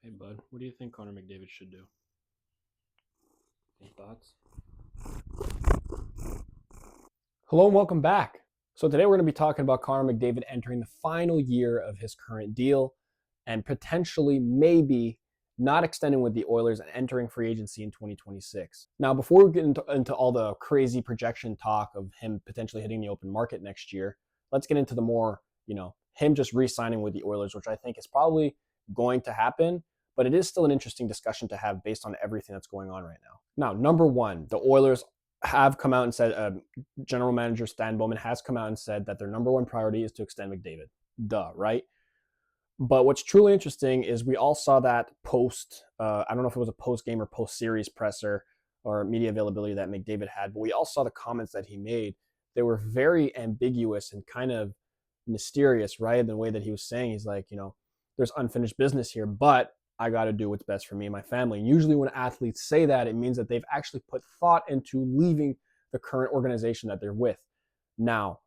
Hey, bud, what do you think Connor McDavid should do? Any thoughts? Hello and welcome back. So today we're going to be talking about Connor McDavid entering the final year of his current deal and potentially maybe not extending with the Oilers and entering free agency in 2026. Now, before we get into all the crazy projection talk of him potentially hitting the open market next year, let's get into the more, him just re-signing with the Oilers, which I think is probably going to happen, but it is still an interesting discussion to have based on everything that's going on right now. Now, number one, the Oilers have come out and said, general manager Stan Bowman has come out and said that their number one priority is to extend McDavid. Duh, right? But what's truly interesting is we all saw that post. I don't know if it was a post game or post series presser or media availability that McDavid had, but we all saw the comments that he made. They were very ambiguous and kind of mysterious, right? In the way that he was saying, he's like, there's unfinished business here, but I got to do what's best for me and my family. And usually when athletes say that, it means that they've actually put thought into leaving the current organization that they're with. Now,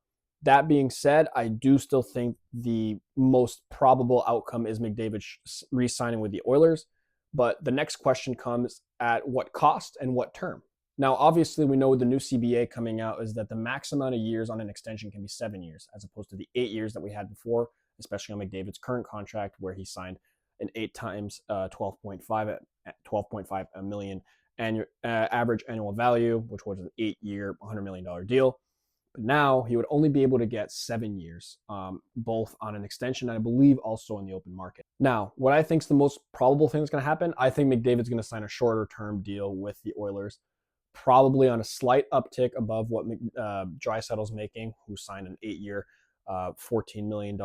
that being said, I do still think the most probable outcome is McDavid re-signing with the Oilers. But the next question comes at what cost and what term? Now, obviously, we know with the new CBA coming out is that the max amount of years on an extension can be 7 years, as opposed to the 8 years that we had before, especially on McDavid's current contract, where he signed an 8 times 12.5 at 12.5 million annual average annual value, which was an 8-year, $100 million deal. But now he would only be able to get 7 years, both on an extension and I believe also in the open market. Now, what I think is the most probable thing that's going to happen, I think McDavid's going to sign a shorter term deal with the Oilers, probably on a slight uptick above what Draisaitl's making, who signed an 8-year, $14 million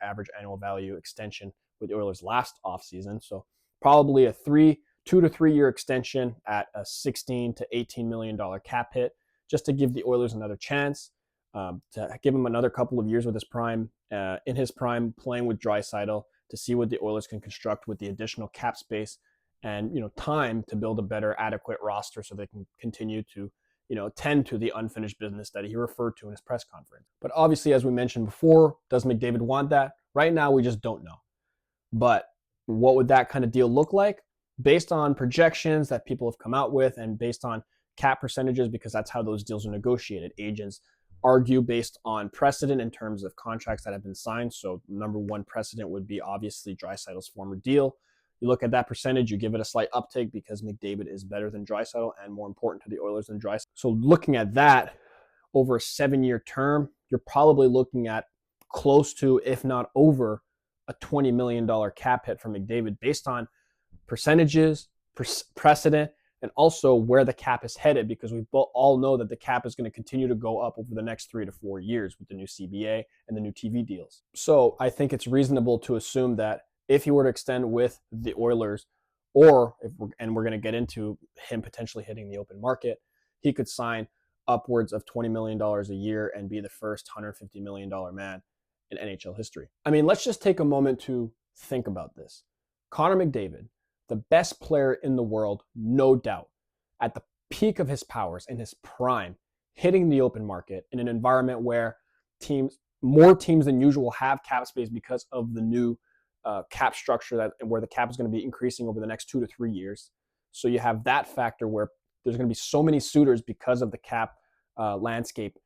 average annual value extension with the Oilers last offseason. So probably a 2 to 3 year extension at a $16 to $18 million cap hit, just to give the Oilers another chance, to give him another couple of years with his prime, in his prime, playing with Draisaitl, to see what the Oilers can construct with the additional cap space and time to build a better, adequate roster so they can continue to tend to the unfinished business that he referred to in his press conference. But obviously, as we mentioned before, does McDavid want that? Right now, we just don't know. But what would that kind of deal look like? Based on projections that people have come out with and based on cap percentages, because that's how those deals are negotiated. Agents argue based on precedent in terms of contracts that have been signed. So number one precedent would be obviously Draisaitl's former deal. You look at that percentage, you give it a slight uptake because McDavid is better than Draisaitl and more important to the Oilers than Draisaitl. So looking at that over a 7-year term, you're probably looking at close to, if not over, a $20 million cap hit for McDavid based on percentages, precedent, and also where the cap is headed, because we all know that the cap is going to continue to go up over the next 3 to 4 years with the new CBA and the new TV deals. So I think it's reasonable to assume that if he were to extend with the Oilers, or we're going to get into him potentially hitting the open market, he could sign upwards of $20 million a year and be the first $150 million man in NHL history. I mean, let's just take a moment to think about this. Connor McDavid, the best player in the world, no doubt, at the peak of his powers, in his prime, hitting the open market in an environment where more teams than usual have cap space because of the new cap structure where the cap is going to be increasing over the next 2 to 3 years. So you have that factor where there's going to be so many suitors because of the cap landscape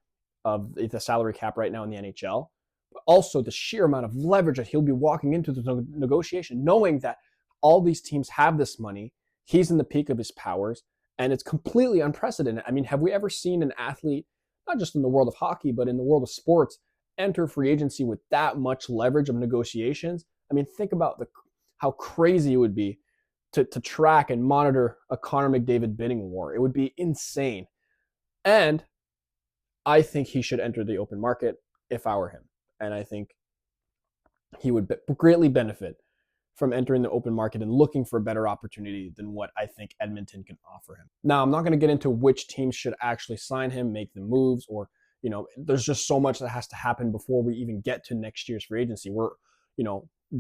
of the salary cap right now in the NHL. But also the sheer amount of leverage that he'll be walking into the negotiation, knowing that all these teams have this money. He's in the peak of his powers, and it's completely unprecedented. I mean, have we ever seen an athlete, not just in the world of hockey, but in the world of sports, enter free agency with that much leverage of negotiations? I mean, think about how crazy it would be to track and monitor a Connor McDavid bidding war. It would be insane. And I think he should enter the open market if I were him. And I think he would greatly benefit from entering the open market and looking for a better opportunity than what I think Edmonton can offer him. Now, I'm not going to get into which teams should actually sign him, make the moves, or, there's just so much that has to happen before we even get to next year's free agency. We're,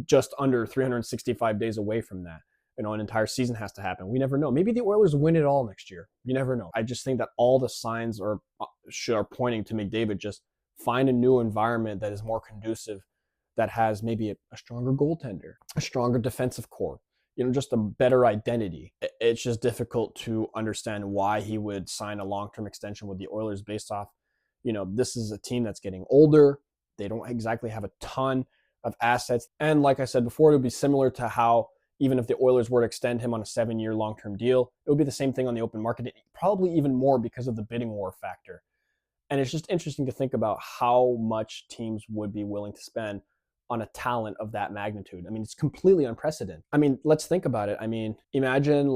just under 365 days away from that. An entire season has to happen. We never know. Maybe the Oilers win it all next year. You never know. I just think that all the signs are pointing to McDavid just find a new environment that is more conducive, that has maybe a stronger goaltender, a stronger defensive core. just a better identity. It's just difficult to understand why he would sign a long-term extension with the Oilers based off, this is a team that's getting older. They don't exactly have a ton of assets. And like I said before, it would be similar to how even if the Oilers were to extend him on a 7-year long-term deal, it would be the same thing on the open market, probably even more because of the bidding war factor. And it's just interesting to think about how much teams would be willing to spend on a talent of that magnitude. I mean, it's completely unprecedented. I mean, let's think about it. I mean, imagine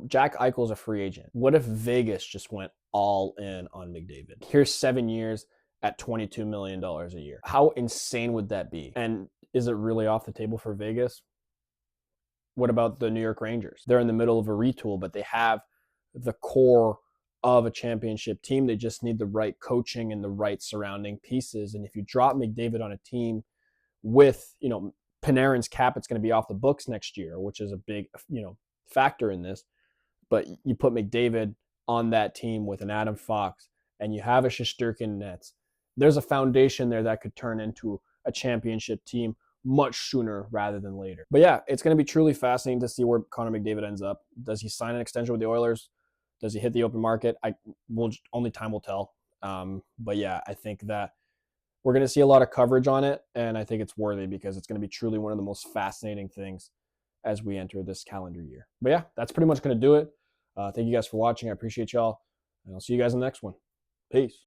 Jack Eichel's a free agent. What if Vegas just went all in on McDavid? Here's 7 years at $22 million a year. How insane would that be? And is it really off the table for Vegas? What about the New York Rangers? They're in the middle of a retool, but they have the core of a championship team. They just need the right coaching and the right surrounding pieces. And if you drop McDavid on a team with, Panarin's cap, it's going to be off the books next year, which is a big, factor in this. But you put McDavid on that team with an Adam Fox and you have a Shesterkin Nets, there's a foundation there that could turn into a championship team much sooner rather than later. But yeah, it's going to be truly fascinating to see where Connor McDavid ends up. Does he sign an extension with the Oilers? Does he hit the open market? Only time will tell. But yeah, I think that we're going to see a lot of coverage on it, and I think it's worthy because it's going to be truly one of the most fascinating things as we enter this calendar year. But yeah, that's pretty much going to do it. Thank you guys for watching. I appreciate y'all, and I'll see you guys in the next one. Peace.